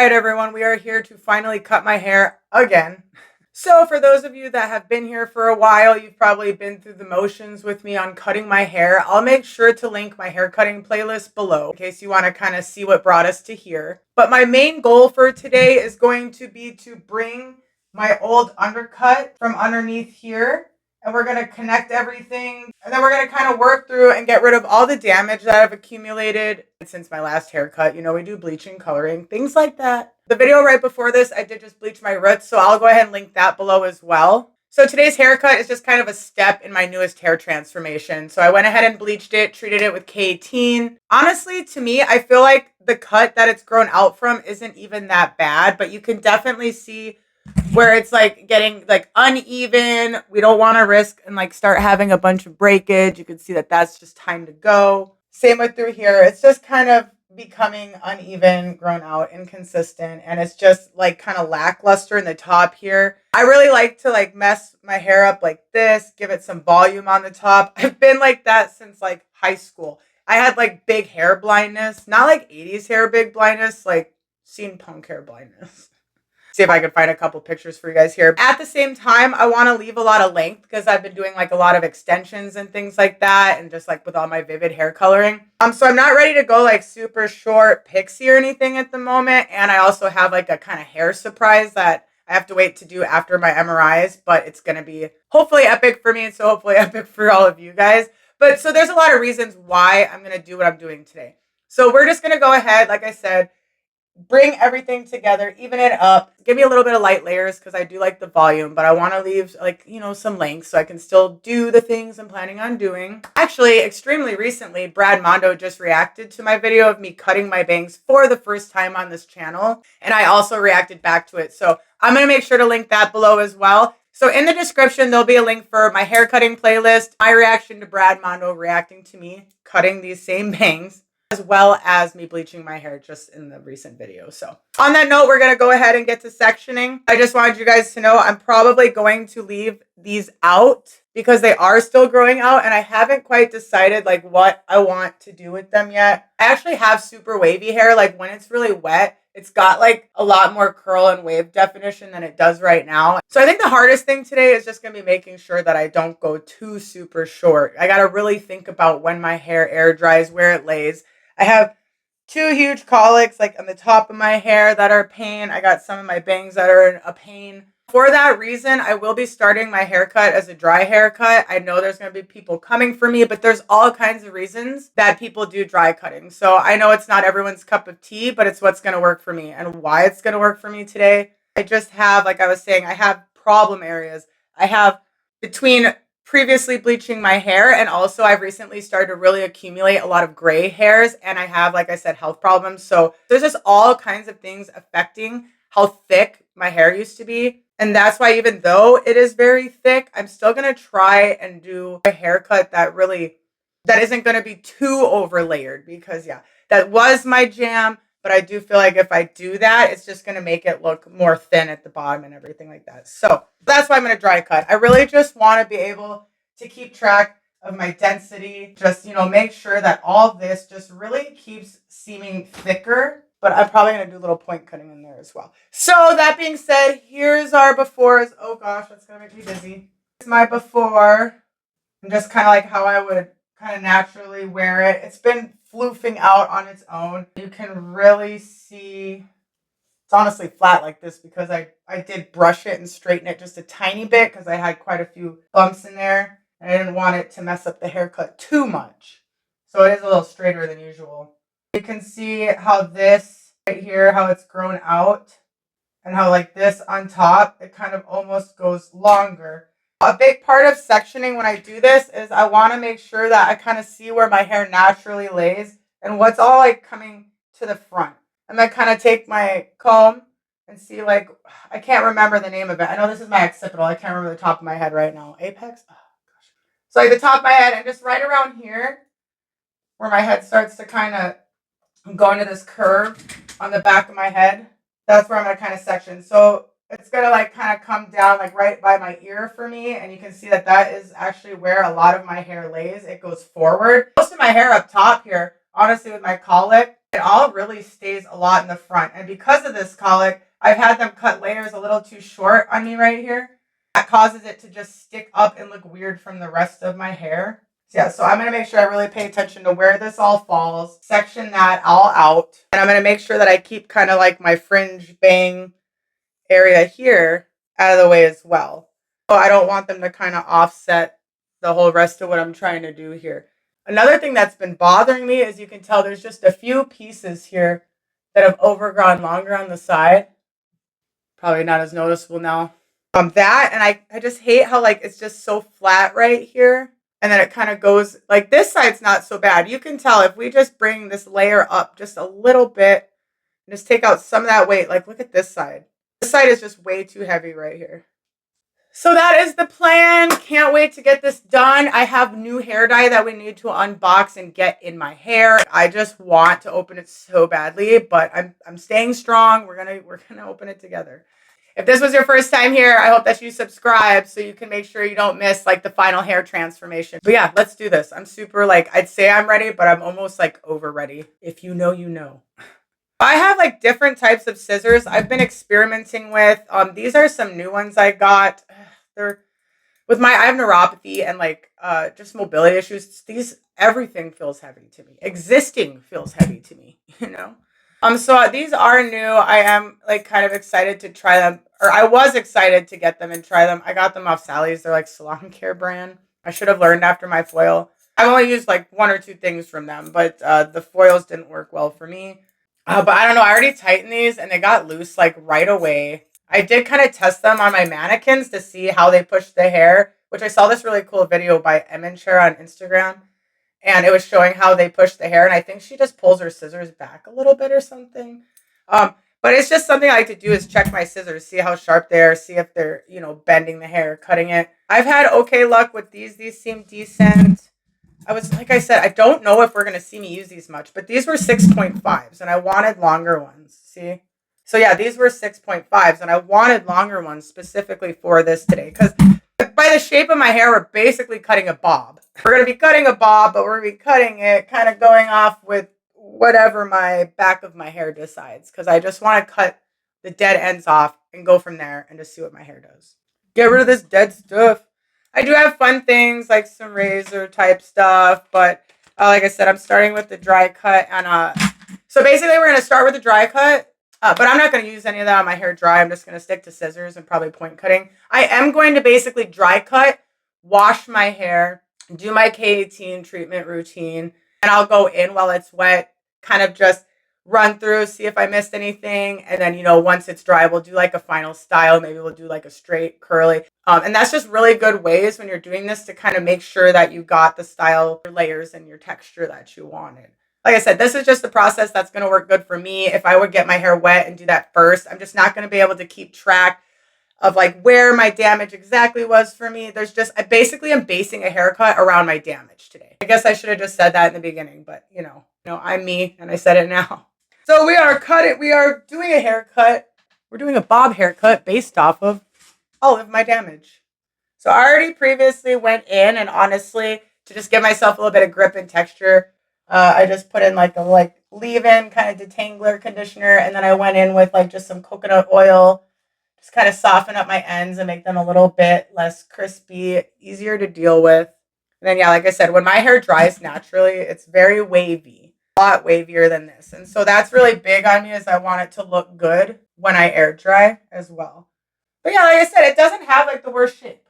right, everyone, we are here to finally cut my hair again. So for those of you that have been here for a while, you've probably been through the motions with me on cutting my hair. I'll make sure to link my hair cutting playlist below in case you want to kind of see what brought us to here. But my main goal for today is going to be to bring my old undercut from underneath here, and we're going to connect everything, and then we're going to kind of work through and get rid of all the damage that I've accumulated since my last haircut. You know, we do bleaching, coloring, things like that. The video right before this, I did just bleach my roots, so I'll go ahead and link that below as well. So today's haircut is just kind of a step in my newest hair transformation. So I went ahead and bleached it, treated it with K18. Honestly, to me, I feel like the cut that it's grown out from isn't even that bad, but you can definitely see where it's like getting like uneven. We don't want to risk and like start having a bunch of breakage. You can see that that's just time to go. Same with through here. It's just kind of becoming uneven, grown out, inconsistent, and it's just like kind of lackluster in the top here. I really like to like mess my hair up like this, give it some volume on the top. I've been like that since like high school. I had like big hair blindness, not like 80s hair big blindness, like scene punk hair blindness. See if I can find a couple pictures for you guys here. At the same time, I want to leave a lot of length because I've been doing like a lot of extensions and things like that, and just like with all my vivid hair coloring. So I'm not ready to go like super short pixie or anything at the moment, and I also have like a kind of hair surprise that I have to wait to do after my MRIs, but it's going to be hopefully epic for me, and so hopefully epic for all of you guys. But so there's a lot of reasons why I'm going to do what I'm doing today. So we're just going to go ahead, like I said, bring everything together, even it up, give me a little bit of light layers because I do like the volume, but I want to leave like, you know, some length so I can still do the things I'm planning on doing. Actually, extremely recently, MONDO just reacted to my video of me cutting my bangs for the first time on this channel, and I also reacted back to it. So I'm going to make sure to link that below as well. So in the description, there'll be a link for my hair cutting playlist, my reaction to MONDO reacting to me cutting these same bangs, as well as me bleaching my hair just in the recent video. So on that note, we're going to go ahead and get to sectioning. I just wanted you guys to know I'm probably going to leave these out because they are still growing out, and I haven't quite decided like what I want to do with them yet. I actually have super wavy hair. Like when it's really wet, it's got like a lot more curl and wave definition than it does right now. So I think the hardest thing today is just going to be making sure that I don't go too super short. I got to really think about when my hair air dries, where it lays. I have two huge colics like on the top of my hair that are a pain. I got some of my bangs that are a pain. For that reason, I will be starting my haircut as a dry haircut. I know there's going to be people coming for me, but there's all kinds of reasons that people do dry cutting. So I know it's not everyone's cup of tea, but it's what's going to work for me. And why it's going to work for me today, I just have, like I was saying, I have problem areas. I have between previously bleaching my hair, and also I've recently started to really accumulate a lot of gray hairs, and I have, like I said, health problems. So there's just all kinds of things affecting how thick my hair used to be. And that's why even though it is very thick, I'm still going to try and do a haircut that isn't going to be too over layered, because yeah, that was my jam. But I do feel like if I do that, it's just going to make it look more thin at the bottom and everything like that. So that's why I'm going to dry cut. I really just want to be able to keep track of my density. Just, you know, make sure that all of this just really keeps seeming thicker. But I'm probably going to do a little point cutting in there as well. So that being said, here's our befores. Oh gosh, that's going to make me dizzy. Here's my before. And just kind of like how I would kind of naturally wear it. It's been floofing out on its own. You can really see it's honestly flat like this because I did brush it and straighten it just a tiny bit because I had quite a few bumps in there, and I didn't want it to mess up the haircut too much. So it is a little straighter than usual. You can see how this right here, how it's grown out, and how like this on top, it kind of almost goes longer. A big part of sectioning when I do this is I want to make sure that I kind of see where my hair naturally lays and what's all like coming to the front. I'm going to kind of take my comb and see, like, I can't remember the name of it. I know this is my occipital. I can't remember the top of my head right now. Apex? Oh, gosh. So like the top of my head, and just right around here where my head starts to kind of go into this curve on the back of my head. That's where I'm going to kind of section. So it's going to like kind of come down like right by my ear for me. And you can see that that is actually where a lot of my hair lays. It goes forward. Most of my hair up top here, honestly, with my colic, It all really stays a lot in the front. And because of this colic, I've had them cut layers a little too short on me right here. That causes it to just stick up and look weird from the rest of my hair. Yeah, so I'm going to make sure I really pay attention to where this all falls, section that all out, and I'm going to make sure that I keep kind of like my fringe bang area here out of the way as well. So I don't want them to kind of offset the whole rest of what I'm trying to do here. Another thing that's been bothering me is you can tell there's just a few pieces here that have overgrown longer on the side. Probably not as noticeable now. That, and I just hate how like it's just so flat right here. And then it kind of goes, like this side's not so bad. You can tell if we just bring this layer up just a little bit, and just take out some of that weight. Like look at this side. This side is just way too heavy right here. So that is the plan. Can't wait to get this done. I have new hair dye that we need to unbox and get in my hair. I just want to open it so badly, but I'm staying strong. We're gonna open it together. If this was your first time here, I hope that you subscribe so you can make sure you don't miss like the final hair transformation. But yeah, let's do this. I'm super like, I'd say I'm ready, but I'm almost like over ready. If you know, you know. I have like different types of scissors I've been experimenting with. These are some new ones I got. They're with I have neuropathy and like just mobility issues. Everything feels heavy to me. Existing feels heavy to me, you know? So these are new. I am like kind of excited to try them, or I was excited to get them and try them. I got them off Sally's. They're like salon care brand. I should have learned after my foil. I've only used like 1 or 2 things from them, but the foils didn't work well for me. But I don't know. I already tightened these and they got loose like right away. I did kind of test them on my mannequins to see how they push the hair, which I saw this really cool video by Chair on Instagram. And it was showing how they push the hair. And I think she just pulls her scissors back a little bit or something. But it's just something I like to do is check my scissors, see how sharp they are, see if they're, you know, bending the hair, cutting it. I've had okay luck with these. These seem decent. Like I said, I don't know if we're going to see me use these much, but these were 6.5s and I wanted longer ones. See? So yeah, these were 6.5s and I wanted longer ones specifically for this today because by the shape of my hair, we're basically cutting a bob. We're going to be cutting a bob, but we're going to be cutting it kind of going off with whatever my back of my hair decides because I just want to cut the dead ends off and go from there and just see what my hair does. Get rid of this dead stuff. I do have fun things like some razor type stuff, but like I said, I'm starting with the dry cut. And so basically we're going to start with the dry cut. But I'm not going to use any of that on my hair dry. I'm just going to stick to scissors and probably point cutting. I am going to basically dry cut, wash my hair, do my K18 treatment routine, and I'll go in while it's wet, kind of just run through, see if I missed anything. And then, you know, once it's dry, we'll do like a final style. Maybe we'll do like a straight curly. And that's just really good ways when you're doing this to kind of make sure that you got the style, your layers, and your texture that you wanted. Like I said, this is just the process that's going to work good for me. If I would get my hair wet and do that first, I'm just not going to be able to keep track of like where my damage exactly was for me. I basically am basing a haircut around my damage today. I guess I should have just said that in the beginning, but you know, I'm me and I said it now. So we are doing a haircut. We're doing a bob haircut based off of all of my damage. So I already previously went in and honestly, to just give myself a little bit of grip and texture, I just put in like a leave-in kind of detangler conditioner, and then I went in with like just some coconut oil, just kind of soften up my ends and make them a little bit less crispy, easier to deal with. And then yeah, like I said, when my hair dries naturally, it's very wavy, a lot wavier than this. And so that's really big on me is I want it to look good when I air dry as well. But yeah, like I said, it doesn't have like the worst shape.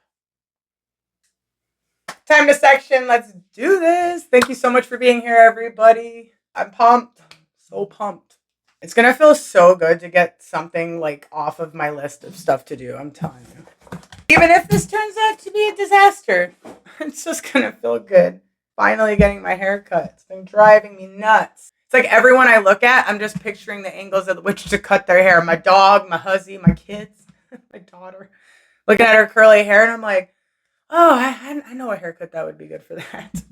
Time to section. Let's do this. Thank you so much for being here, everybody. I'm pumped. So pumped. It's going to feel so good to get something like off of my list of stuff to do. I'm telling you. Even if this turns out to be a disaster, it's just going to feel good. Finally getting my hair cut. It's been driving me nuts. It's like everyone I look at, I'm just picturing the angles at which to cut their hair. My dog, my husband, my kids, my daughter. Looking at her curly hair and I'm like, oh, I know a haircut that would be good for that.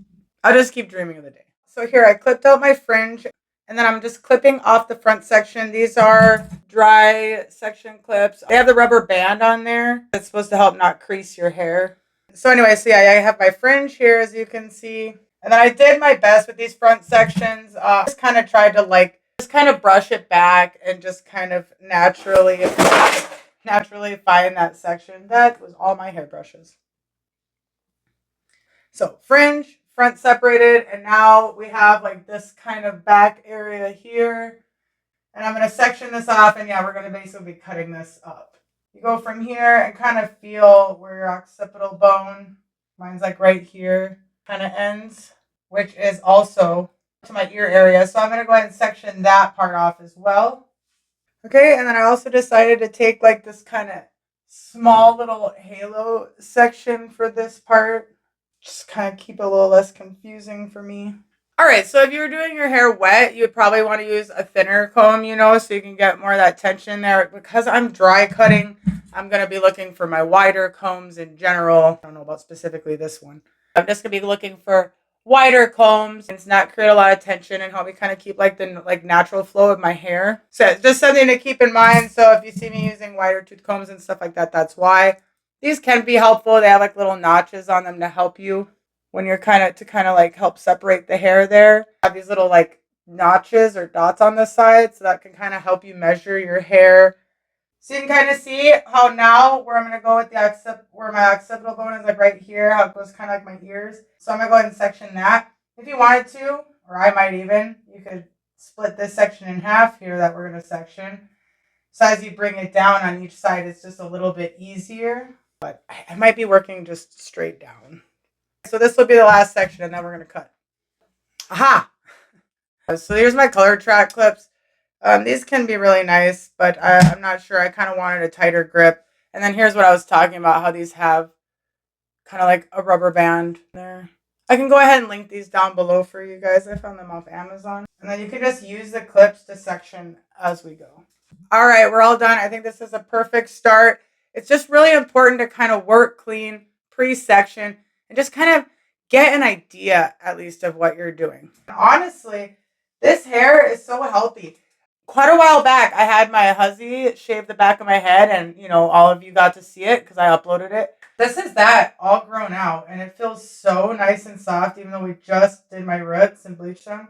I'll just keep dreaming of the day. So here, I clipped out my fringe, and then I'm just clipping off the front section. These are dry section clips. They have the rubber band on there. It's supposed to help not crease your hair. So anyway, so yeah, I have my fringe here, as you can see. And then I did my best with these front sections. Just kind of tried to like Just kind of brush it back and just kind of naturally find that section. That was all my hairbrushes. So fringe, front separated, and now we have like this kind of back area here. And I'm going to section this off, and yeah, we're going to basically be cutting this up. You go from here and kind of feel where your occipital bone, mine's like right here, kind of ends, which is also to my ear area. So I'm going to go ahead and section that part off as well. Okay, and then I also decided to take like this kind of small little halo section for this part. Just kind of keep it a little less confusing for me. All right, so if you were doing your hair wet, you would probably want to use a thinner comb, so you can get more of that tension there. Because I'm dry cutting, I'm going to be looking for my wider combs in general. I don't know about specifically this one. I'm just going to be looking for wider combs and not create a lot of tension and help me kind of keep like the natural flow of my hair. So it's just something to keep in mind. So if you see me using wider tooth combs and stuff like that, that's why. These can be helpful. They have like little notches on them to help you when you're kind of like help separate the hair there. Have these little like notches or dots on the side, so that can kind of help you measure your hair. So you can kind of see how now where I'm going to go with where my occipital bone is, like right here, how it goes kind of like my ears. So I'm going to go ahead and section that. If you wanted to, or I might even, you could split this section in half here that we're going to section. So as you bring it down on each side, it's just a little bit easier. But I might be working just straight down. So this will be the last section, and then we're going to cut. Aha! So here's my color track clips. These can be really nice, but I'm not sure. I kind of wanted a tighter grip. And then here's what I was talking about, how these have kind of like a rubber band there. I can go ahead and link these down below for you guys. I found them off Amazon. And then you can just use the clips to section as we go. All right, we're all done. I think this is a perfect start. It's just really important to kind of work clean, pre-section, and just kind of get an idea, at least, of what you're doing. Honestly, this hair is so healthy. Quite a while back, I had my huzzy shave the back of my head, and, all of you got to see it because I uploaded it. This is that all grown out, and it feels so nice and soft, even though we just did my roots and bleached them.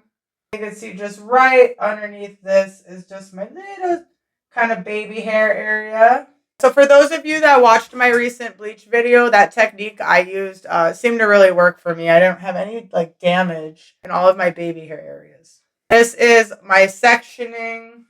You can see just right underneath this is just my little kind of baby hair area. So for those of you that watched my recent bleach video, that technique I used seemed to really work for me. I didn't have any damage in all of my baby hair areas. This is my sectioning.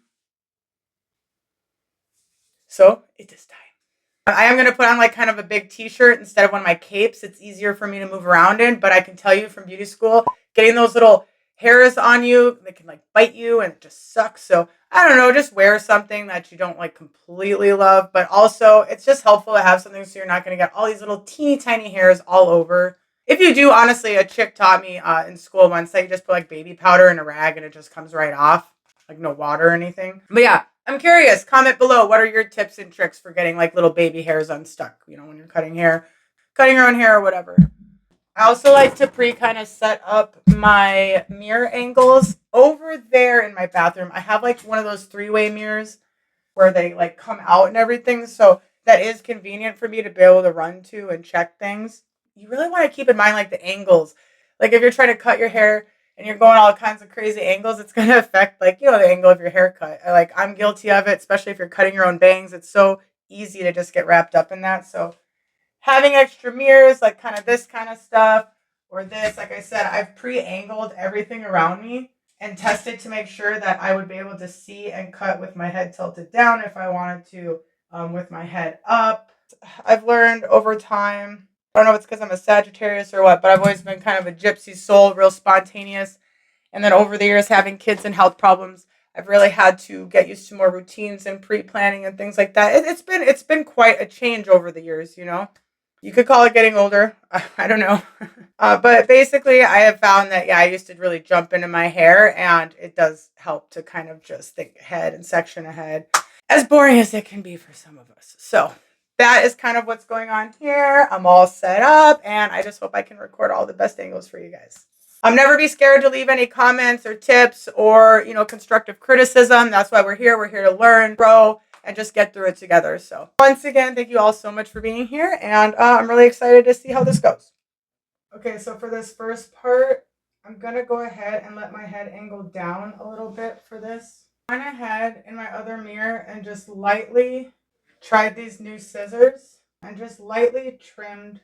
So it is time. I am going to put on kind of a big t-shirt instead of one of my capes. It's easier for me to move around in, but I can tell you from beauty school, getting those little hairs on you, they can bite you and it just sucks. So I don't know, just wear something that you don't completely love, but also it's just helpful to have something so you're not going to get all these little teeny tiny hairs all over. If you do, honestly, a chick taught me in school once that you just put baby powder in a rag and it just comes right off, no water or anything. But yeah, I'm curious, comment below, what are your tips and tricks for getting little baby hairs unstuck, when you're cutting your own hair or whatever. I also like to kind of set up my mirror angles over there in my bathroom. I have one of those 3-way mirrors where they come out and everything. So that is convenient for me to be able to run to and check things. You really want to keep in mind the angles. If you're trying to cut your hair and you're going all kinds of crazy angles, it's going to affect the angle of your haircut. I'm guilty of it, especially if you're cutting your own bangs. It's so easy to just get wrapped up in that. So having extra mirrors, kind of this kind of stuff, or this, like I said, I've pre-angled everything around me and tested to make sure that I would be able to see and cut with my head tilted down if I wanted to, with my head up. I've learned over time, I don't know if it's because I'm a Sagittarius or what, but I've always been kind of a gypsy soul, real spontaneous. And then over the years, having kids and health problems, I've really had to get used to more routines and pre-planning and things like that. It's been quite a change over the years, You could call it getting older. I don't know. But basically, I have found that, I used to really jump into my hair, and it does help to kind of just think ahead and section ahead, as boring as it can be for some of us. So that is kind of what's going on here. I'm all set up, and I just hope I can record all the best angles for you guys. Never be scared to leave any comments or tips or, constructive criticism. That's why we're here. We're here to learn, grow, and just get through it together. So once again, thank you all so much for being here, and I'm really excited to see how this goes. Okay, so for this first part, I'm gonna go ahead and let my head angle down a little bit for this. I went ahead in my other mirror and just lightly tried these new scissors and just lightly trimmed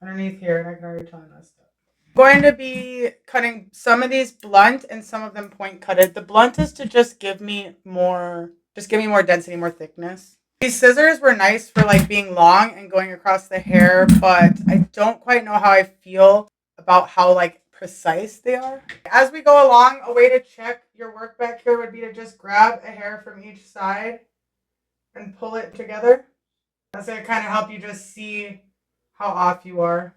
underneath here, and I can already tell I messed up. I'm going to be cutting some of these blunt and some of them point cutted. The blunt is to just give me more density, more thickness. These scissors were nice for like being long and going across the hair, but I don't quite know how I feel about how like precise they are. As we go along, a way to check your work back here would be to just grab a hair from each side and pull it together. That's going to kind of help you just see how off you are.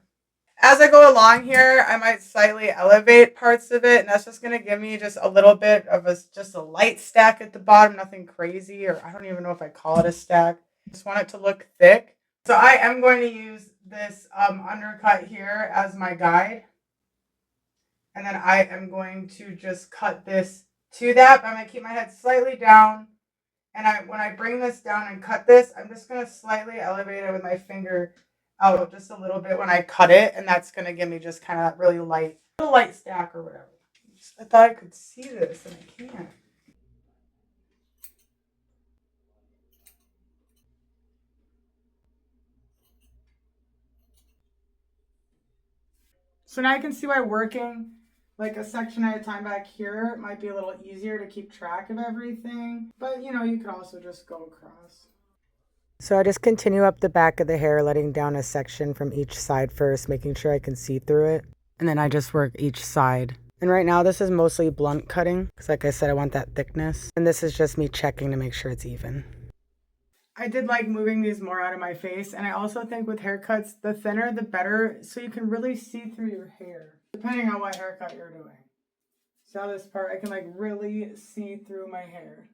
As I go along here, I might slightly elevate parts of it, and that's just going to give me just a little bit of just a light stack at the bottom, nothing crazy, or I don't even know if I call it a stack. I just want it to look thick. So I am going to use this undercut here as my guide, and then I am going to just cut this to that. I'm going to keep my head slightly down, and when I bring this down and cut this, I'm just going to slightly elevate it with my finger out just a little bit when I cut it, and that's going to give me just kind of that really light stack or whatever. I thought I could see this and I can't. So now I can see why working like a section at a time back here might be a little easier to keep track of everything, but you know, you could also just go across. So I just continue up the back of the hair, letting down a section from each side first, making sure I can see through it. And then I just work each side. And right now this is mostly blunt cutting, because like I said, I want that thickness. And this is just me checking to make sure it's even. I did like moving these more out of my face. And I also think with haircuts, the thinner the better, so you can really see through your hair, depending on what haircut you're doing. So this part, I can like really see through my hair.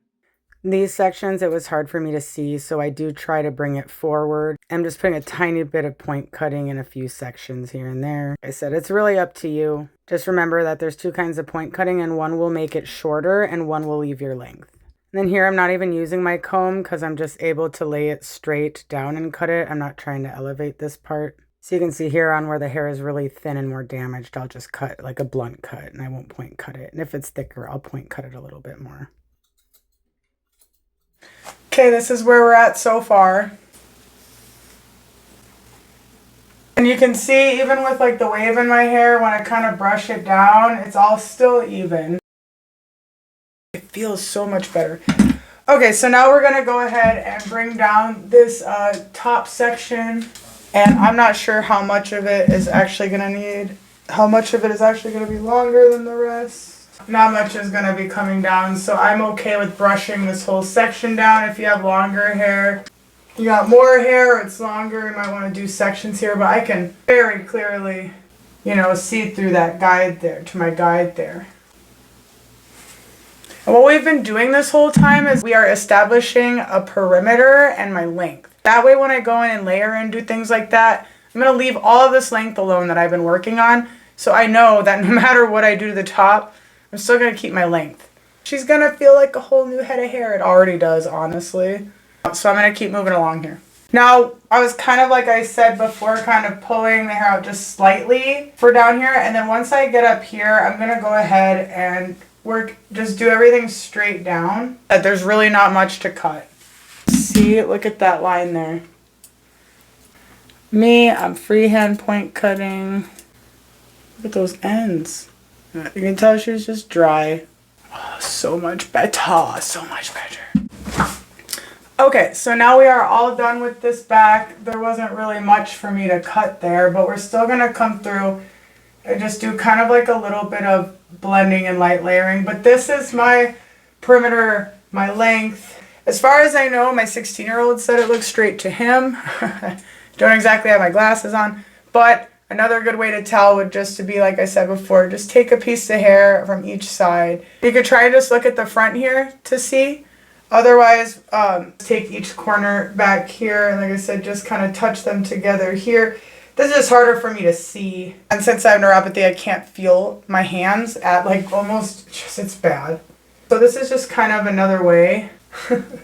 These sections, it was hard for me to see, so I do try to bring it forward. I'm just putting a tiny bit of point cutting in a few sections here and there. Like I said, it's really up to you. Just remember that there's two kinds of point cutting, and one will make it shorter and one will leave your length. And then here I'm not even using my comb because I'm just able to lay it straight down and cut it. I'm not trying to elevate this part. So you can see here on where the hair is really thin and more damaged, I'll just cut like a blunt cut and I won't point cut it. And if it's thicker, I'll point cut it a little bit more. Okay, this is where we're at so far. And you can see even with like the wave in my hair, when I kind of brush it down, it's all still even. It feels so much better. Okay, so now we're gonna go ahead and bring down this top section. And I'm not sure how much of it is actually gonna be longer than the rest. Not much is going to be coming down, so I'm okay with brushing this whole section down. If you have longer hair, you got more hair, it's longer, you might want to do sections here, but I can very clearly, you know, see through that guide there, to my guide there. And what we've been doing this whole time is we are establishing a perimeter and my length. That way when I go in and layer and do things like that, I'm going to leave all of this length alone that I've been working on, so I know that no matter what I do to the top, I'm still going to keep my length. She's going to feel like a whole new head of hair. It already does, honestly. So I'm going to keep moving along here. Now, I was kind of, like I said before, kind of pulling the hair out just slightly for down here. And then once I get up here, I'm going to go ahead and just do everything straight down. There's really not much to cut. See, look at that line there. I'm freehand point cutting. Look at those ends. You can tell she's just dry. Oh, so much better. So much better. Okay, so now we are all done with this back. There wasn't really much for me to cut there, but we're still going to come through and just do kind of like a little bit of blending and light layering. But this is my perimeter, my length. As far as I know, my 16-year-old said it looks straight to him. Don't exactly have my glasses on, but another good way to tell would just to be, like I said before, just take a piece of hair from each side. You could try to just look at the front here to see. Otherwise, take each corner back here, and like I said, just kind of touch them together here. This is just harder for me to see. And since I have neuropathy, I can't feel my hands at like almost, it's bad. So this is just kind of another way. And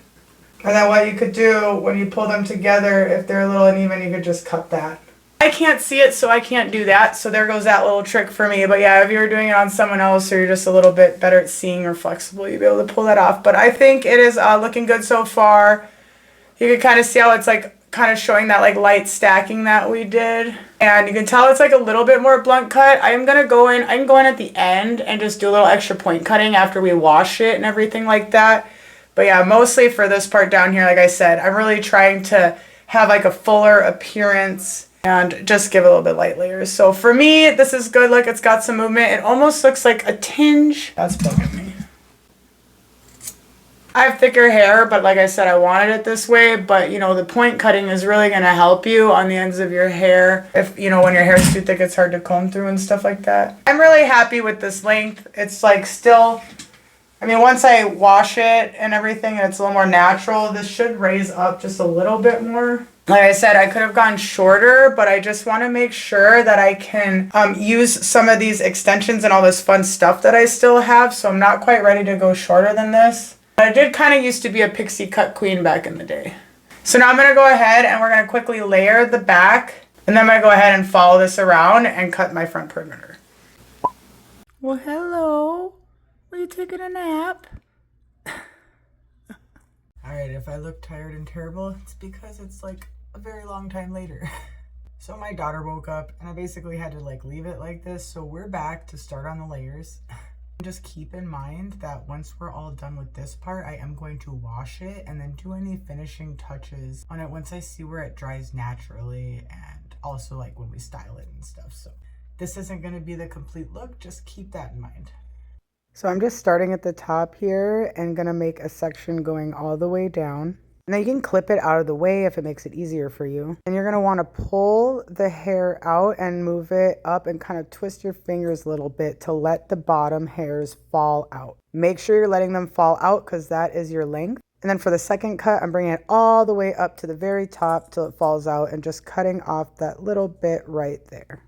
then what you could do when you pull them together, if they're a little uneven, you could just cut that. I can't see it, so I can't do that. So there goes that little trick for me. But yeah, if you were doing it on someone else or you're just a little bit better at seeing or flexible, you'd be able to pull that off. But I think it is looking good so far. You can kind of see how it's like kind of showing that like light stacking that we did. And you can tell it's like a little bit more blunt cut. I can go in at the end and just do a little extra point cutting after we wash it and everything like that. But yeah, mostly for this part down here, like I said, I'm really trying to have like a fuller appearance and just give a little bit light layers. So for me, this is good. Like it's got some movement. It almost looks like a tinge. That's bugging me. I have thicker hair, but like I said, I wanted it this way. But you know, the point cutting is really going to help you on the ends of your hair. If you know, when your hair is too thick, it's hard to comb through and stuff like that. I'm really happy with this length. It's like still, I mean, once I wash it and everything and it's a little more natural, this should raise up just a little bit more. Like I said, I could have gone shorter, but I just want to make sure that I can use some of these extensions and all this fun stuff that I still have. So I'm not quite ready to go shorter than this. I did kind of used to be a pixie cut queen back in the day. So now I'm going to go ahead and we're going to quickly layer the back. And then I'm going to go ahead and follow this around and cut my front perimeter. Well, hello. Are you taking a nap? Alright, if I look tired and terrible, it's because it's like a very long time later. So my daughter woke up and I basically had to like leave it like this. So we're back to start on the layers. Just keep in mind that once we're all done with this part, I am going to wash it and then do any finishing touches on it once I see where it dries naturally and also like when we style it and stuff. So this isn't going to be the complete look, just keep that in mind. So I'm just starting at the top here and going to make a section going all the way down. Now you can clip it out of the way if it makes it easier for you. And you're going to want to pull the hair out and move it up and kind of twist your fingers a little bit to let the bottom hairs fall out. Make sure you're letting them fall out because that is your length. And then for the second cut, I'm bringing it all the way up to the very top till it falls out and just cutting off that little bit right there.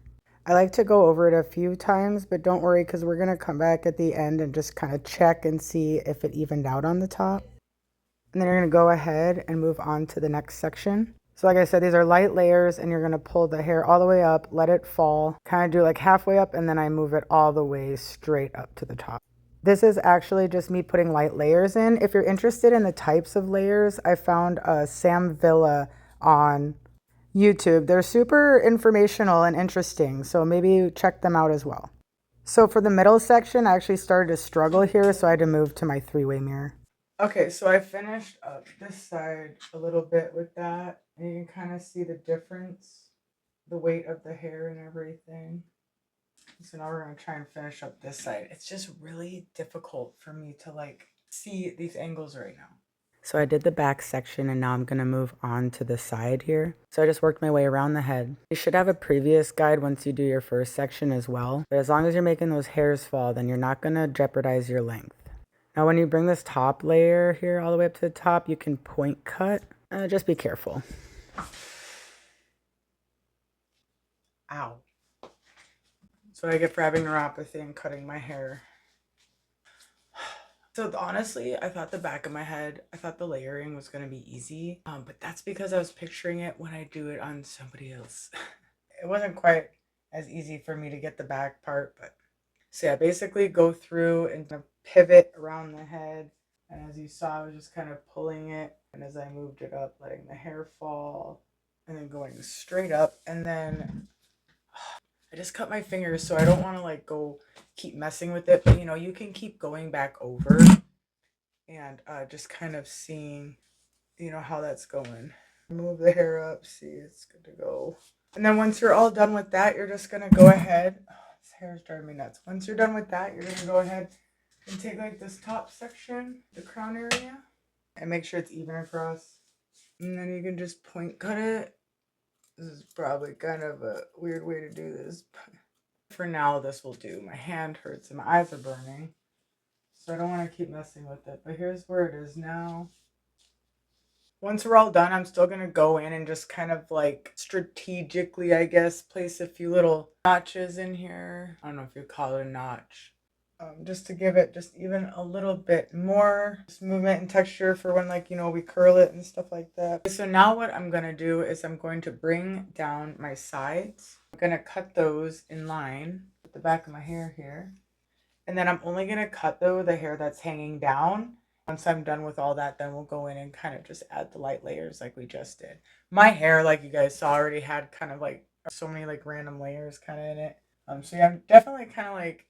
I like to go over it a few times, but don't worry because we're going to come back at the end and just kind of check and see if it evened out on the top. And then you're going to go ahead and move on to the next section. So like I said, these are light layers and you're going to pull the hair all the way up, let it fall, kind of do like halfway up, and then I move it all the way straight up to the top. This is actually just me putting light layers in. If you're interested in the types of layers, I found Sam Villa on YouTube. They're super informational and interesting, so maybe check them out as well. So for the middle section, I actually started to struggle here, so I had to move to my three-way mirror. Okay, so I finished up this side a little bit with that, and you can kind of see the difference, the weight of the hair and everything. So now we're going to try and finish up this side. It's just really difficult for me to like see these angles right now. So I did the back section and now I'm going to move on to the side here. So I just worked my way around the head. You should have a previous guide once you do your first section as well. But as long as you're making those hairs fall, then you're not going to jeopardize your length. Now when you bring this top layer here all the way up to the top, you can point cut. Just be careful. Ow. So I get for having neuropathy and cutting my hair. So honestly, I thought the back of my head, I thought the layering was going to be easy. But that's because I was picturing it when I do it on somebody else. It wasn't quite as easy for me to get the back part, but so yeah, basically go through and pivot around the head. And as you saw, I was just kind of pulling it. And as I moved it up, letting the hair fall and then going straight up. And then I just cut my fingers, so I don't want to like go keep messing with it. But you know, you can keep going back over and just kind of seeing, you know, how that's going. Move the hair up, see it's good to go. And then once you're all done with that, you're just going to go ahead. This hair is driving me nuts. Once you're done with that, you're going to go ahead and take like this top section, the crown area, and make sure it's even across. And then you can just point cut it. This is probably kind of a weird way to do this, but for now this will do. My hand hurts and my eyes are burning, so I don't want to keep messing with it. But here's where it is now. Once we're all done, I'm still going to go in and just kind of like strategically, I guess, place a few little notches in here. I don't know if you call it a notch. just to give it just even a little bit more movement and texture for when, like, you know, we curl it and stuff like that. So now what I'm gonna do is I'm going to bring down my sides. I'm gonna cut those in line with the back of my hair here. And then I'm only gonna cut though the hair that's hanging down. Once I'm done with all that, then we'll go in and kind of just add the light layers like we just did. My hair, like you guys saw, already had kind of like so many like random layers kind of in it. So yeah, I'm definitely kind of like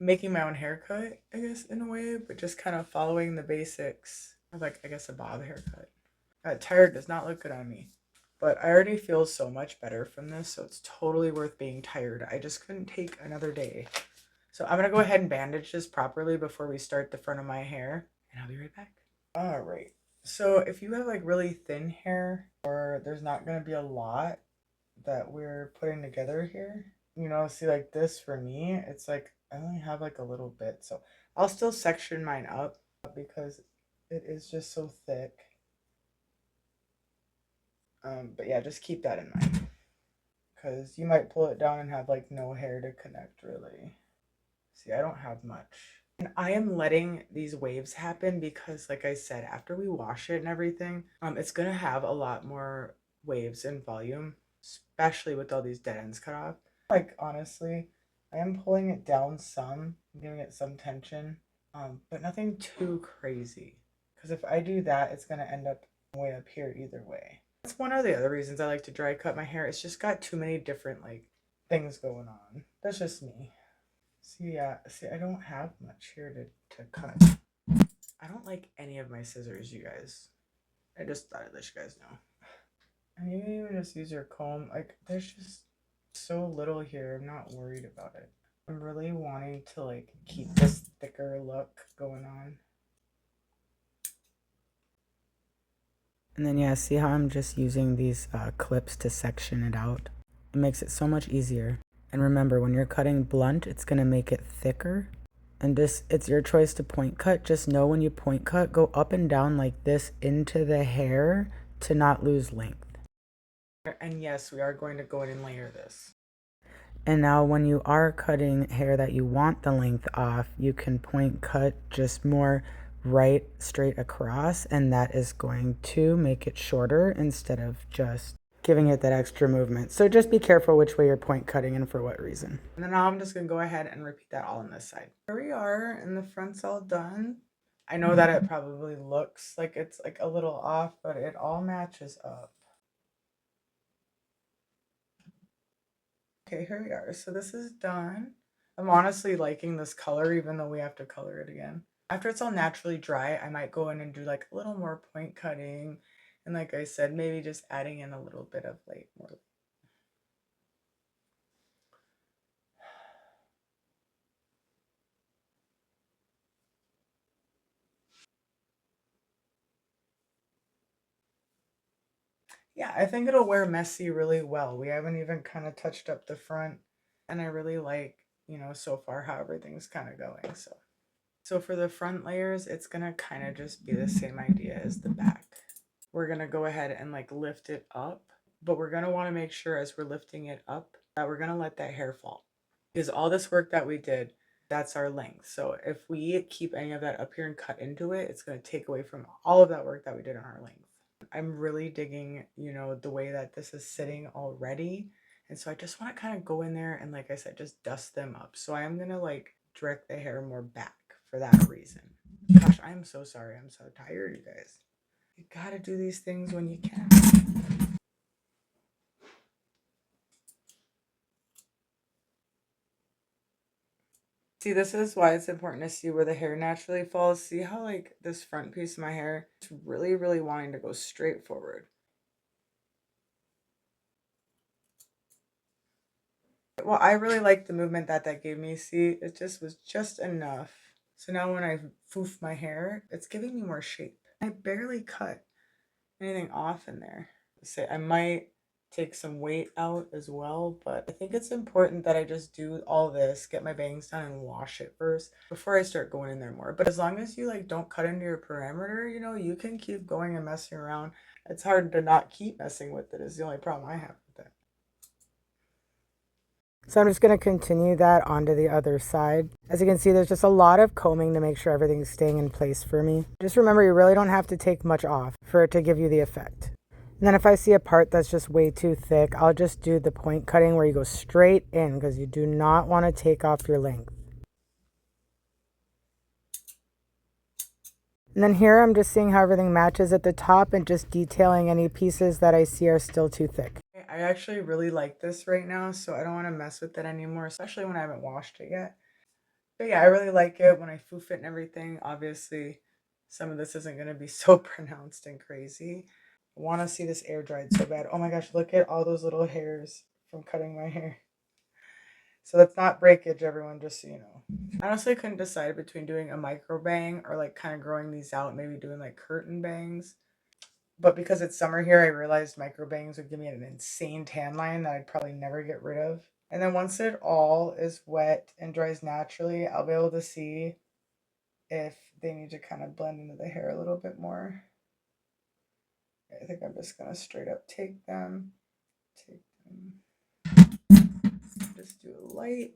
making my own haircut, I guess, in a way, but just kind of following the basics of, like, I guess, a bob haircut. Tired does not look good on me, but I already feel so much better from this, so it's totally worth being tired. I just couldn't take another day. So I'm gonna go ahead and bandage this properly before we start the front of my hair, and I'll be right back. All right. So if you have like really thin hair, or there's not gonna be a lot that we're putting together here, you know, see, like this for me, it's like I only have like a little bit, so I'll still section mine up because it is just so thick. But yeah, just keep that in mind because you might pull it down and have like no hair to connect really. See, I don't have much. And I am letting these waves happen because, like I said, after we wash it and everything, it's gonna have a lot more waves and volume, especially with all these dead ends cut off. Like, honestly, I am pulling it down some, giving it some tension, but nothing too crazy. Because if I do that, it's gonna end up way up here either way. That's one of the other reasons I like to dry cut my hair. It's just got too many different like things going on. That's just me. See, yeah, see, I don't have much here to cut. I don't like any of my scissors, you guys. I just thought I'd let you guys know. And you can even just use your comb. Like, there's just so little here. I'm not worried about it. I'm really wanting to, like, keep this thicker look going on. And then, yeah, see how I'm just using these clips to section it out? It makes it so much easier. And remember, when you're cutting blunt, it's going to make it thicker. And this, it's your choice to point cut. Just know when you point cut, go up and down like this into the hair to not lose length. And yes, we are going to go in and layer this. And now when you are cutting hair that you want the length off, you can point cut just more right straight across, and that is going to make it shorter instead of just giving it that extra movement. So just be careful which way you're point cutting and for what reason. And then now I'm just gonna go ahead and repeat that all on this side. Here we are, and the front's all done. I know that it probably looks like it's like a little off, but it all matches up. Okay, here we are. So this is done. I'm honestly liking this color, even though we have to color it again. After it's all naturally dry, I might go in and do like a little more point cutting. And like I said, maybe just adding in a little bit of like more. Yeah, I think it'll wear messy really well. We haven't even kind of touched up the front. And I really like, you know, so far how everything's kind of going. So for the front layers, it's going to kind of just be the same idea as the back. We're going to go ahead and like lift it up, but we're going to want to make sure as we're lifting it up that we're going to let that hair fall. Because all this work that we did, that's our length. So if we keep any of that up here and cut into it, it's going to take away from all of that work that we did on our length. I'm really digging, you know, the way that this is sitting already. And so I just want to kind of go in there and, like I said, just dust them up. So I am going to like direct the hair more back for that reason. Gosh, I'm so sorry. I'm so tired, you guys. You gotta do these things when you can. See, this is why it's important to see where the hair naturally falls. See how like this front piece of my hair is really, really wanting to go straight forward. Well, I really like the movement that that gave me. See, it just was just enough. So now when I foof my hair, it's giving me more shape. I barely cut anything off in there. Say I might take some weight out as well, but I think it's important that I just do all this, get my bangs done and wash it first before I start going in there more. But as long as you like don't cut into your parameter, you know, you can keep going and messing around. It's hard to not keep messing with it is the only problem I have with it. So I'm just going to continue that onto the other side. As you can see, there's just a lot of combing to make sure everything's staying in place for me. Just remember, you really don't have to take much off for it to give you the effect. And then if I see a part that's just way too thick, I'll just do the point cutting where you go straight in because you do not want to take off your length. And then here I'm just seeing how everything matches at the top and just detailing any pieces that I see are still too thick. I actually really like this right now, so I don't want to mess with it anymore, especially when I haven't washed it yet. But yeah, I really like it when I foof it and everything. Obviously, some of this isn't going to be so pronounced and crazy. I want to see this air dried so bad. Oh my gosh, look at all those little hairs from cutting my hair. So that's not breakage, everyone, just so you know. I honestly couldn't decide between doing a micro bang or like kind of growing these out, maybe doing like curtain bangs. But because it's summer here, I realized micro bangs would give me an insane tan line that I'd probably never get rid of. And then once it all is wet and dries naturally, I'll be able to see if they need to kind of blend into the hair a little bit more. I think I'm just going to straight up take them, just do a light.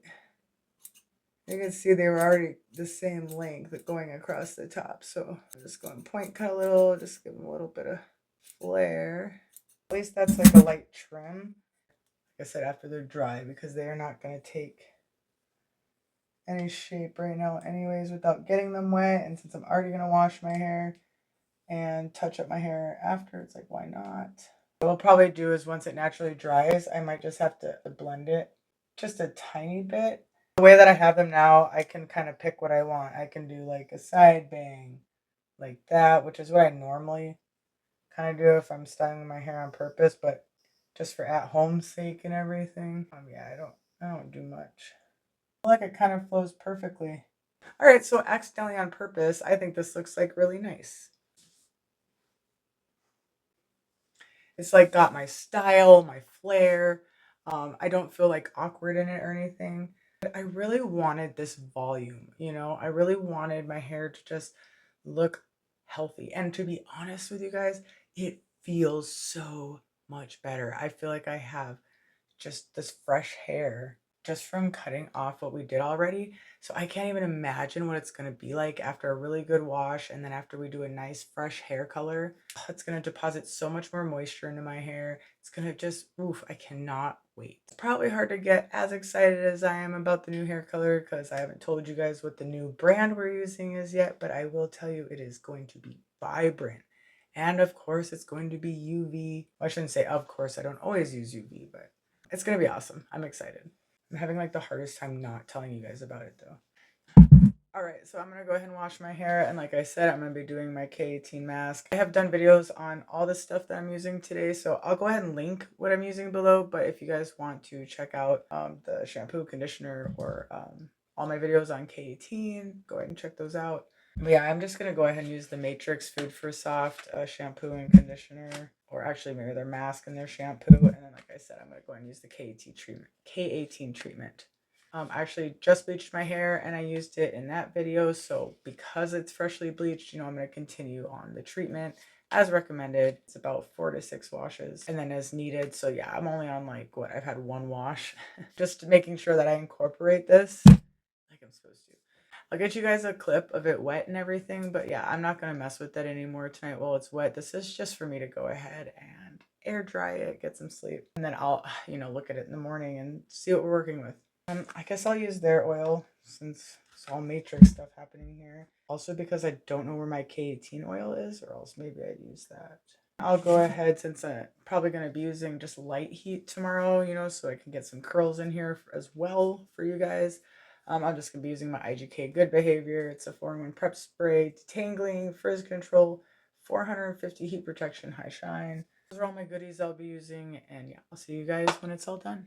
You can see they were already the same length going across the top. So I'm just going to point cut a little, just give them a little bit of flare. At least that's like a light trim. Like I said, after they're dry, because they are not going to take any shape right now anyways without getting them wet. And since I'm already going to wash my hair and touch up my hair after, it's like, why not? What I'll probably do is once it naturally dries, I might just have to blend it just a tiny bit. The way that I have them now, I can kind of pick what I want. I can do like a side bang like that, which is what I normally kind of do if I'm styling my hair on purpose, but just for at home sake and everything. Yeah, I don't do much. I feel like it kind of flows perfectly. All right, so accidentally on purpose, I think this looks like really nice. It's like got my style, my flair. I don't feel like awkward in it or anything. But I really wanted this volume, you know? I really wanted my hair to just look healthy. And to be honest with you guys, it feels so much better. I feel like I have just this fresh hair just from cutting off what we did already. So I can't even imagine what it's going to be like after a really good wash and then after we do a nice fresh hair color. It's going to deposit so much more moisture into my hair. It's going to just, oof, I cannot wait. It's probably hard to get as excited as I am about the new hair color because I haven't told you guys what the new brand we're using is yet, but I will tell you it is going to be vibrant. And of course, it's going to be UV. Well, I shouldn't say of course, I don't always use UV, but it's going to be awesome. I'm excited. I'm having like the hardest time not telling you guys about it though. All right, so I'm going to go ahead and wash my hair. And like I said, I'm going to be doing my K18 mask. I have done videos on all the stuff that I'm using today, so I'll go ahead and link what I'm using below. But if you guys want to check out the shampoo, conditioner, or all my videos on K18, go ahead and check those out. But yeah, I'm just going to go ahead and use the Matrix Food for Soft shampoo and conditioner, or actually maybe their mask and their shampoo. And then, like I said, I'm going to go ahead and use the K18 treatment. I actually just bleached my hair and I used it in that video. So because it's freshly bleached, you know, I'm going to continue on the treatment as recommended. It's about 4 to 6 washes and then as needed. So yeah, I'm only on like what I've had one wash, just making sure that I incorporate this like I'm supposed to. I'll get you guys a clip of it wet and everything, but yeah, I'm not going to mess with that anymore tonight while it's wet. This is just for me to go ahead and air dry it, get some sleep, and then I'll, you know, look at it in the morning and see what we're working with. I guess I'll use their oil since it's all matrix stuff happening here. Also because I don't know where my K18 oil is, or else maybe I'd use that. I'll go ahead since I'm probably going to be using just light heat tomorrow, you know, so I can get some curls in here as well for you guys. I'm just going to be using my IGK Good Behavior. It's a 4-in-1 prep spray, detangling, frizz control, 450 heat protection, high shine. Those are all my goodies I'll be using, and yeah, I'll see you guys when it's all done.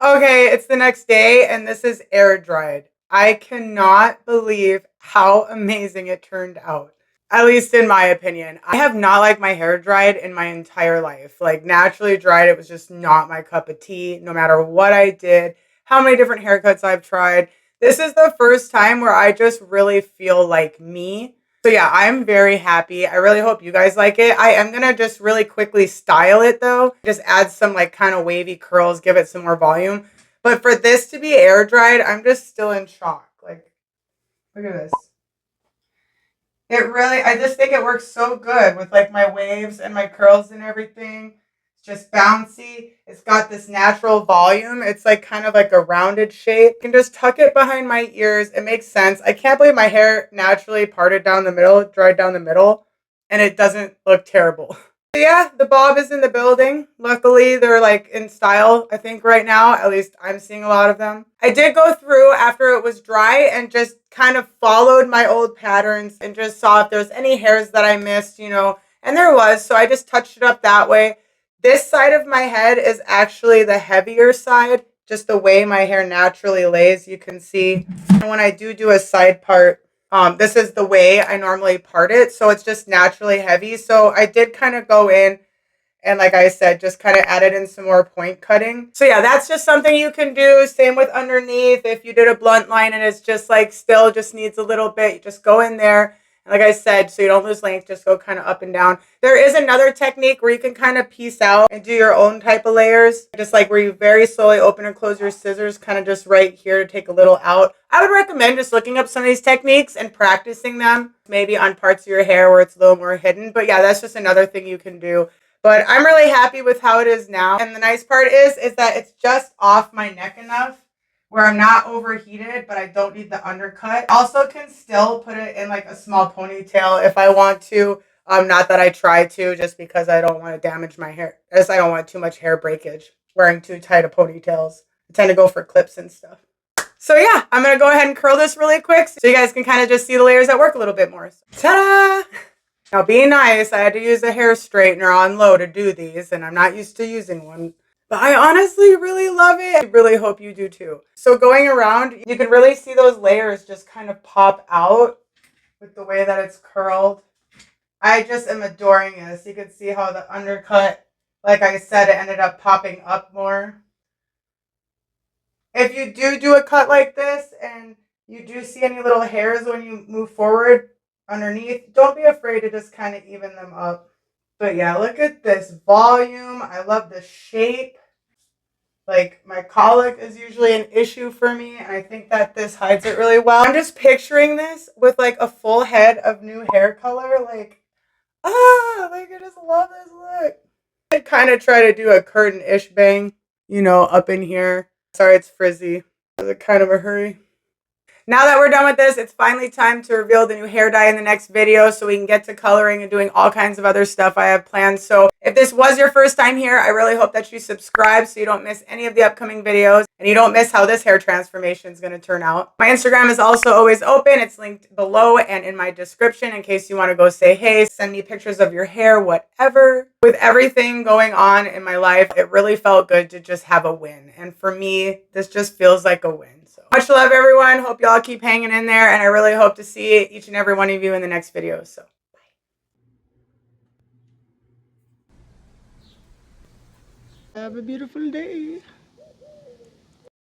Okay, it's the next day and this is air dried. I cannot believe how amazing it turned out. At least in my opinion. I have not liked my hair dried in my entire life. Like naturally dried, it was just not my cup of tea. No matter what I did, how many different haircuts I've tried. This is the first time where I just really feel like me. So yeah, I'm very happy. I really hope you guys like it. I am going to just really quickly style it though. Just add some like kind of wavy curls, give it some more volume. But for this to be air dried, I'm just still in shock. Like, look at this. It really, I just think it works so good with like my waves and my curls and everything. It's just bouncy. It's got this natural volume. It's like kind of like a rounded shape. You can just tuck it behind my ears. It makes sense. I can't believe my hair naturally parted down the middle, dried down the middle, and it doesn't look terrible. So yeah, the bob is in the building. Luckily, they're like in style, I think, right now. At least I'm seeing a lot of them. I did go through after it was dry and just kind of followed my old patterns and just saw if there's any hairs that I missed, you know, and there was. So I just touched it up that way. This side of my head is actually the heavier side, just the way my hair naturally lays, you can see. And when I do a side part, this is the way I normally part it, so it's just naturally heavy. So I did kind of go in and, like I said, just kind of added in some more point cutting. So yeah, that's just something you can do. Same with underneath. If you did a blunt line and it's just like still just needs a little bit, you just go in there. And like I said, so you don't lose length, just go kind of up and down. There is another technique where you can kind of piece out and do your own type of layers. Just like where you very slowly open and close your scissors, kind of just right here to take a little out. I would recommend just looking up some of these techniques and practicing them, maybe on parts of your hair where it's a little more hidden. But yeah, that's just another thing you can do. But I'm really happy with how it is now. And the nice part is that it's just off my neck enough where I'm not overheated, but I don't need the undercut. I also can still put it in like a small ponytail if I want to. Not that I try to, just because I don't want to damage my hair. As I don't want too much hair breakage wearing too tight of ponytails. I tend to go for clips and stuff. So yeah, I'm going to go ahead and curl this really quick so you guys can kind of just see the layers at work a little bit more. Ta-da! Now, being nice, I had to use a hair straightener on low to do these, and I'm not used to using one. But I honestly really love it. I really hope you do too. So going around, you can really see those layers just kind of pop out with the way that it's curled. I just am adoring this. You can see how the undercut, like I said, it ended up popping up more. If you do a cut like this and you do see any little hairs when you move forward underneath, don't be afraid to just kind of even them up. But yeah, look at this volume. I love the shape. Like, my colic is usually an issue for me, and I think that this hides it really well. I'm just picturing this with like a full head of new hair color. Like, like I just love this look. I kind of try to do a curtain-ish bang, you know, up in here. Sorry, it's frizzy. I was kind of a hurry. Now that we're done with this, it's finally time to reveal the new hair dye in the next video so we can get to coloring and doing all kinds of other stuff I have planned. So if this was your first time here, I really hope that you subscribe so you don't miss any of the upcoming videos and you don't miss how this hair transformation is going to turn out. My Instagram is also always open. It's linked below and in my description in case you want to go say hey, send me pictures of your hair, whatever. With everything going on in my life, it really felt good to just have a win. And for me, this just feels like a win. So much love, everyone. Hope y'all keep hanging in there, and I really hope to see each and every one of you in the next video. So bye. Have a beautiful day.